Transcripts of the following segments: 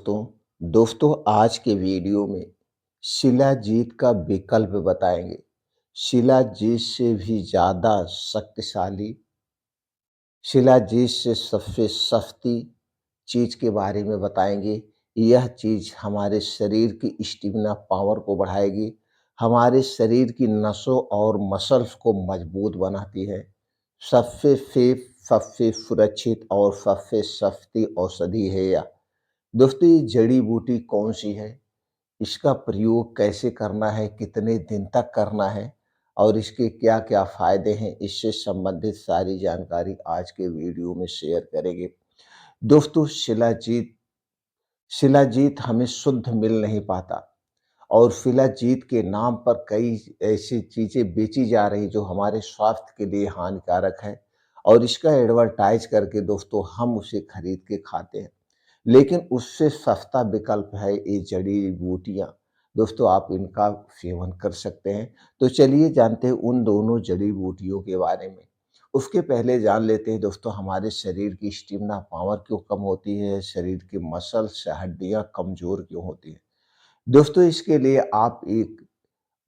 दोस्तों आज के वीडियो में शिलाजीत का विकल्प बताएंगे। शिलाजीत से भी ज़्यादा शक्तिशाली, शिलाजीत से सबसे सस्ती चीज़ के बारे में बताएंगे। यह चीज़ हमारे शरीर की स्टेमिना पावर को बढ़ाएगी, हमारे शरीर की नसों और मसल्स को मजबूत बनाती है। सबसे सेफ, सबसे सुरक्षित और सबसे सस्ती औषधि है यह। दोस्तों ये जड़ी बूटी कौन सी है, इसका प्रयोग कैसे करना है, कितने दिन तक करना है और इसके क्या क्या फायदे हैं, इससे संबंधित सारी जानकारी आज के वीडियो में शेयर करेंगे। दोस्तों शिलाजीत शिलाजीत हमें शुद्ध मिल नहीं पाता और शिलाजीत के नाम पर कई ऐसी चीज़ें बेची जा रही जो हमारे स्वास्थ्य के लिए हानिकारक है और इसका एडवर्टाइज करके दोस्तों हम उसे खरीद के खाते हैं। लेकिन उससे सस्ता विकल्प है ये जड़ी-बूटियाँ। दोस्तों आप इनका सेवन कर सकते हैं। तो चलिए जानते हैं उन दोनों जड़ी-बूटियों के बारे में। उसके पहले जान लेते हैं दोस्तों हमारे शरीर की स्टेमिना पावर क्यों कम होती है, शरीर की मसल्स, हड्डियाँ कमज़ोर क्यों होती हैं। दोस्तों इसके लिए आप एक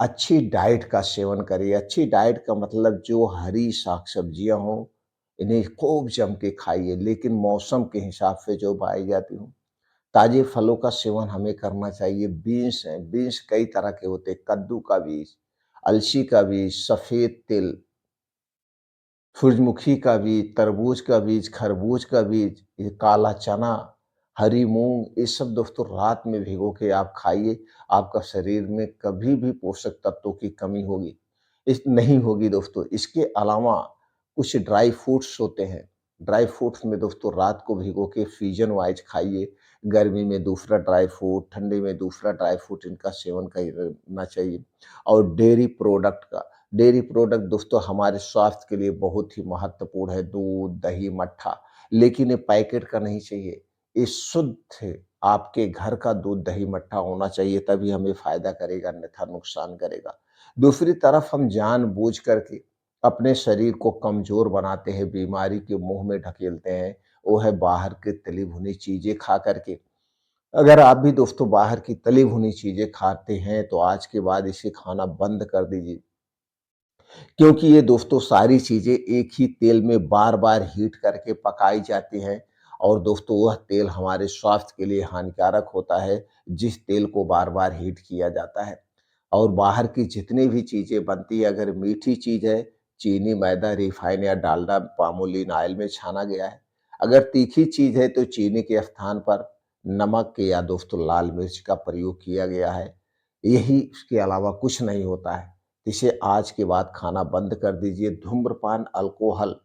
अच्छी डाइट का सेवन करिए। अच्छी डाइट का मतलब जो हरी साग-सब्जियाँ हों, इन्हें खूब जम के खाइए, लेकिन मौसम के हिसाब से जो पाई जाती हों। ताजे फलों का सेवन हमें करना चाहिए। बीन्स हैं, बीन्स कई तरह के होते हैं, कद्दू का बीज, अलसी का बीज, सफ़ेद तिल, सूरजमुखी का बीज, तरबूज का बीज, खरबूज का बीज, ये काला चना, हरी मूँग, ये सब दोस्तों रात में भिगो के आप खाइए। आपका शरीर में कभी भी पोषक तत्वों की कमी होगी इस नहीं होगी दोस्तों। इसके अलावा कुछ ड्राई फ्रूट्स होते हैं। ड्राई फ्रूट्स में दोस्तों रात को भिगो के सीज़न वाइज़ खाइए। गर्मी में दूसरा ड्राई फ्रूट, ठंडी में दूसरा ड्राई फ्रूट इनका सेवन करना चाहिए। और डेयरी प्रोडक्ट दोस्तों हमारे स्वास्थ्य के लिए बहुत ही महत्वपूर्ण है। दूध, दही, मट्ठा, लेकिन ये पैकेट का नहीं चाहिए। ये शुद्ध आपके घर का दूध, दही, मट्ठा होना चाहिए, तभी हमें फ़ायदा करेगा, अन्यथा नुकसान करेगा। दूसरी तरफ हम जानबूझ करके अपने शरीर को कमज़ोर बनाते हैं, बीमारी के मुँह में ढकेलते हैं, वो है बाहर की तली भुनी चीज़ें खा कर के। अगर आप भी दोस्तों बाहर की तली भुनी चीज़ें खाते हैं, तो आज के बाद इसे खाना बंद कर दीजिए। क्योंकि ये दोस्तों सारी चीज़ें एक ही तेल में बार-बार हीट करके पकाई जाती हैं और दोस्तों वह तेल हमारे स्वास्थ्य के लिए हानिकारक होता है, जिस तेल को बार-बार हीट किया जाता है। और बाहर की जितनी भी चीज़ें बनती हैं, अगर मीठी चीज़ है, चीनी, मैदा, रिफाइन या डालडा, पामोलिन ऑयल में छाना गया है। अगर तीखी चीज़ है, तो चीनी के स्थान पर नमक या दोस्तों लाल मिर्च का प्रयोग किया गया है। यही इसके अलावा कुछ नहीं होता है। इसे आज के बाद खाना बंद कर दीजिए। धूम्रपान, अल्कोहल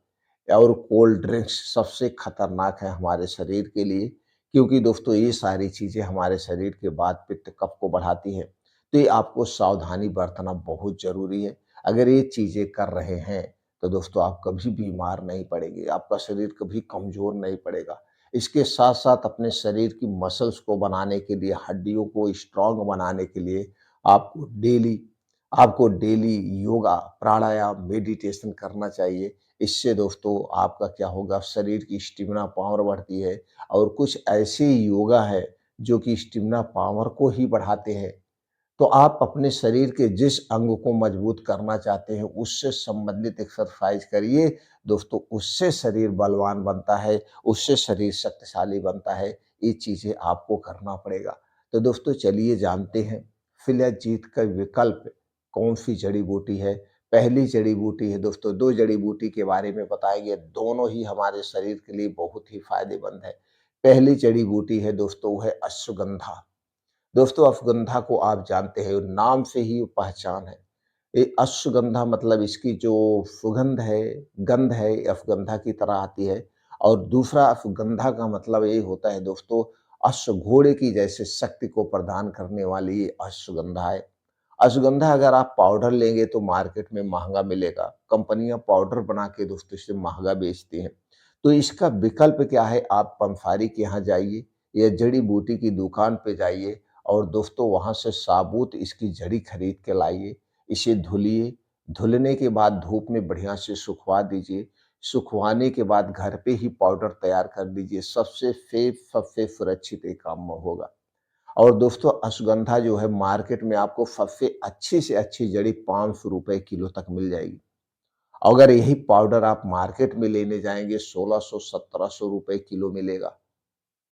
और कोल्ड ड्रिंक्स सबसे खतरनाक है हमारे शरीर के लिए, क्योंकि दोस्तों ये सारी चीज़ें हमारे शरीर के वात, पित्त, कफ को बढ़ाती हैं। तो ये आपको सावधानी बरतना बहुत ज़रूरी है। अगर ये चीज़ें कर रहे हैं, तो दोस्तों आप कभी बीमार नहीं पड़ेंगे, आपका शरीर कभी कमज़ोर नहीं पड़ेगा। इसके साथ-साथ अपने शरीर की मसल्स को बनाने के लिए, हड्डियों को स्ट्रॉन्ग बनाने के लिए आपको डेली आपको डेली योगा, प्राणायाम, मेडिटेशन करना चाहिए। इससे दोस्तों आपका क्या होगा, शरीर की स्टेमिना पावर बढ़ती है और कुछ ऐसे योगा है जो कि स्टेमिना पावर को ही बढ़ाते हैं। तो आप अपने शरीर के जिस अंग को मजबूत करना चाहते हैं, उससे संबंधित एक्सरसाइज करिए। दोस्तों उससे शरीर बलवान बनता है, उससे शरीर शक्तिशाली बनता है। ये चीज़ें आपको करना पड़ेगा। तो दोस्तों चलिए जानते हैं शिलाजीत का विकल्प कौन-सी जड़ी-बूटी है। पहली जड़ी-बूटी है दोस्तों, 2 जड़ी-बूटी के बारे में बताएँगे, दोनों ही हमारे शरीर के लिए बहुत ही फ़ायदेमंद है। पहली जड़ी-बूटी है दोस्तों, वो है अश्वगंधा। दोस्तों अश्वगंधा को आप जानते हैं, नाम से ही पहचान है। ये अश्वगंधा मतलब इसकी जो सुगंध है, गंध है, ये अश्वगंधा की तरह आती है। और दूसरा अश्वगंधा का मतलब ये होता है दोस्तों, अश्व घोड़े की जैसे शक्ति को प्रदान करने वाली ये अश्वगंधा है। अश्वगंधा अगर आप पाउडर लेंगे तो मार्केट में महँगा मिलेगा। कंपनियाँ पाउडर बना के दोस्तों इसे महँगा बेचती हैं। तो इसका विकल्प क्या है, आप पंसारी के यहाँ जाइए या जड़ी-बूटी की दुकान पे जाइए और दोस्तों वहाँ से साबुत इसकी जड़ी खरीद के लाइए। इसे धुलिए, धुलने के बाद धूप में बढ़िया से सुखवा दीजिए। सुखवाने के बाद घर पे ही पाउडर तैयार कर लीजिए, सबसे सुरक्षित ये काम में होगा। और दोस्तों अश्वगंधा जो है मार्केट में आपको सबसे अच्छी से अच्छी जड़ी ₹500 किलो तक मिल जाएगी। अगर यही पाउडर आप मार्केट में लेने जाएँगे 1600-1700 किलो मिलेगा।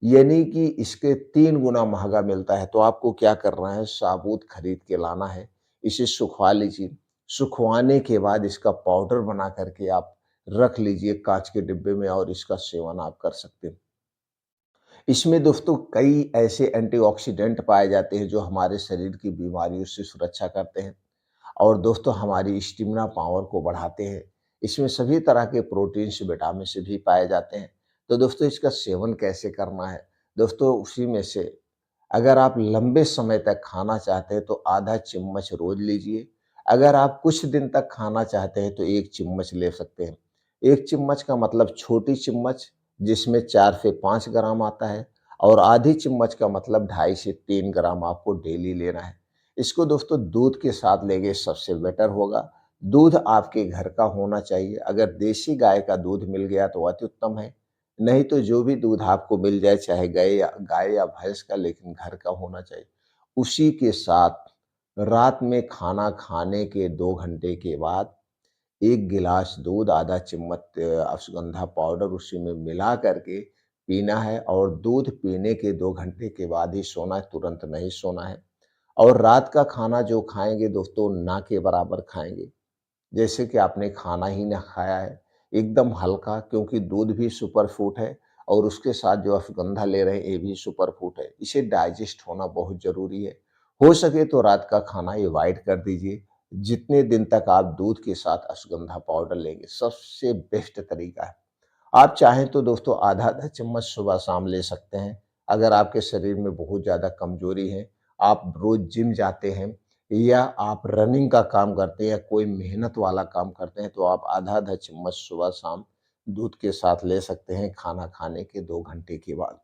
यानी कि इसके 3 गुना महँगा मिलता है, तो आपको क्या करना है, साबूत खरीद के लाना है, इसे सुखवा लीजिए। सुखवाने के बाद इसका पाउडर बना कर के आप रख लीजिए काँच के डिब्बे में और इसका सेवन आप कर सकते हैं। इसमें दोस्तों कई ऐसे एंटीऑक्सीडेंट पाए जाते हैं जो हमारे शरीर की बीमारियों से सुरक्षा करते हैं और दोस्तों हमारी स्टेमिना पावर को बढ़ाते हैं। इसमें सभी तरह के प्रोटीन्स, विटामिन्स भी पाए जाते हैं। तो दोस्तों इसका सेवन कैसे करना है? दोस्तों उसी में से अगर आप लंबे समय तक खाना चाहते हैं तो आधा चम्मच रोज लीजिए। अगर आप कुछ दिन तक खाना चाहते हैं तो 1 चम्मच ले सकते हैं। 1 चम्मच का मतलब छोटी चम्मच जिसमें 4 से 5 ग्राम आता है और आधी चम्मच का मतलब 2.5 से 3 ग्राम आपको डेली लेना है। इसको दोस्तों दूध के साथ लेंगे सबसे बेटर होगा। दूध आपके घर का होना चाहिए। अगर देसी गाय का दूध मिल गया तो अति उत्तम है। नहीं तो जो भी दूध आपको मिल जाए चाहे गाय या भैंस का लेकिन घर का होना चाहिए। उसी के साथ रात में खाना खाने के 2 घंटे के बाद 1 गिलास दूध, आधा चम्मच अश्वगंधा पाउडर उसी में मिला करके पीना है और दूध पीने के 2 घंटे के बाद ही सोना है, तुरंत नहीं सोना है। और रात का खाना जो खाएँगे दोस्तों ना के बराबर खाएँगे। जैसे कि आपने खाना ही ना खाया है, एकदम हल्का क्योंकि दूध भी सुपर फूड है और उसके साथ जो अश्वगंधा ले रहे हैं ये भी सुपर फूड है। इसे डाइजेस्ट होना बहुत ज़रूरी है। हो सके तो रात का खाना अवॉइड कर दीजिए। जितने दिन तक आप दूध के साथ अश्वगंधा पाउडर लेंगे, सबसे बेस्ट तरीका है। आप चाहें तो दोस्तों आधा-आधा चम्मच सुबह-शाम ले सकते हैं। अगर आपके शरीर में बहुत ज़्यादा कमज़ोरी है, आप रोज़ जिम जाते हैं या आप रनिंग का काम करते हैं या कोई मेहनत वाला काम करते हैं, तो आप आधा-आधा चम्मच सुबह-शाम दूध के साथ ले सकते हैं खाना खाने के 2 घंटे के बाद।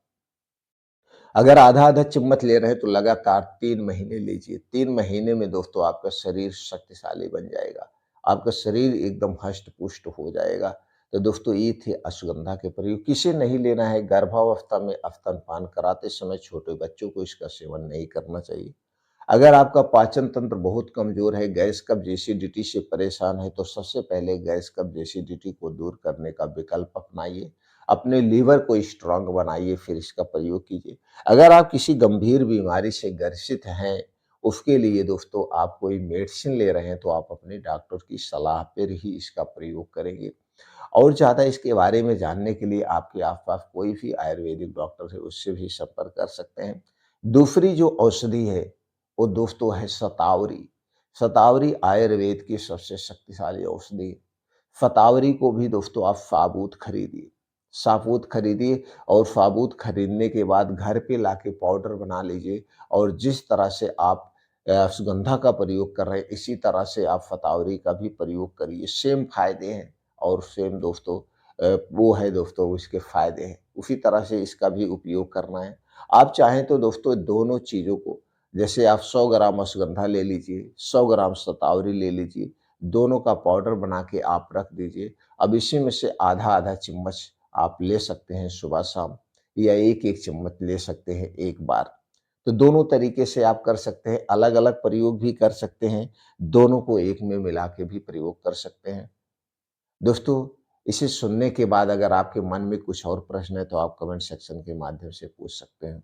अगर आधा-आधा चम्मच ले रहे हैं तो लगातार 3 महीने लीजिए। 3 महीने में दोस्तों आपका शरीर शक्तिशाली बन जाएगा। आपका शरीर एकदम हष्ट-पुष्ट हो जाएगा। तो दोस्तों ये थे अश्वगंधा के प्रयोग। किसे नहीं लेना है, गर्भावस्था में स्तनपान कराते समय छोटे बच्चों को इसका सेवन नहीं करना चाहिए। अगर आपका पाचन तंत्र बहुत कमज़ोर है, गैस कब्ज़ एसिडिटी से परेशान है, तो सबसे पहले गैस कब्ज़ एसिडिटी को दूर करने का विकल्प अपनाइए। अपने लीवर को स्ट्रॉन्ग बनाइए, फिर इसका प्रयोग कीजिए। अगर आप किसी गंभीर बीमारी से ग्रसित हैं, उसके लिए दोस्तों आप कोई मेडिसिन ले रहे हैं, तो आप अपने डॉक्टर की सलाह पर ही इसका प्रयोग करेंगे। और ज़्यादा इसके बारे में जानने के लिए आपके आस-पास कोई भी आयुर्वेदिक डॉक्टर है, उससे भी संपर्क कर सकते हैं। दूसरी जो औषधि है, वो दोस्तों है शतावरी। शतावरी आयुर्वेद की सबसे शक्तिशाली औषधि है। शतावरी को भी दोस्तों आप साबूत खरीदिए। साबूत खरीदिए और साबूत खरीदने के बाद घर पे लाके पाउडर बना लीजिए और जिस तरह से आप सुगंधा का प्रयोग कर रहे हैं, इसी तरह से आप शतावरी का भी प्रयोग करिए। सेम फ़ायदे हैं और सेम दोस्तों वो है दोस्तों उसके फ़ायदे हैं। उसी तरह से इसका भी उपयोग करना है। आप चाहें तो दोस्तों दोनों चीज़ों को जैसे आप 100 ग्राम अश्वगंधा ले लीजिए, 100 ग्राम शतावरी ले लीजिए, दोनों का पाउडर बना के आप रख दीजिए। अब इसी में से आधा-आधा चम्मच आप ले सकते हैं सुबह-शाम या 1-1 चम्मच ले सकते हैं एक बार। तो दोनों तरीके से आप कर सकते हैं, अलग-अलग प्रयोग भी कर सकते हैं, दोनों को एक में मिला के भी प्रयोग कर सकते हैं। दोस्तों, इसे सुनने के बाद अगर आपके मन में कुछ और प्रश्न है तो आप कमेंट सेक्शन के माध्यम से पूछ सकते हैं।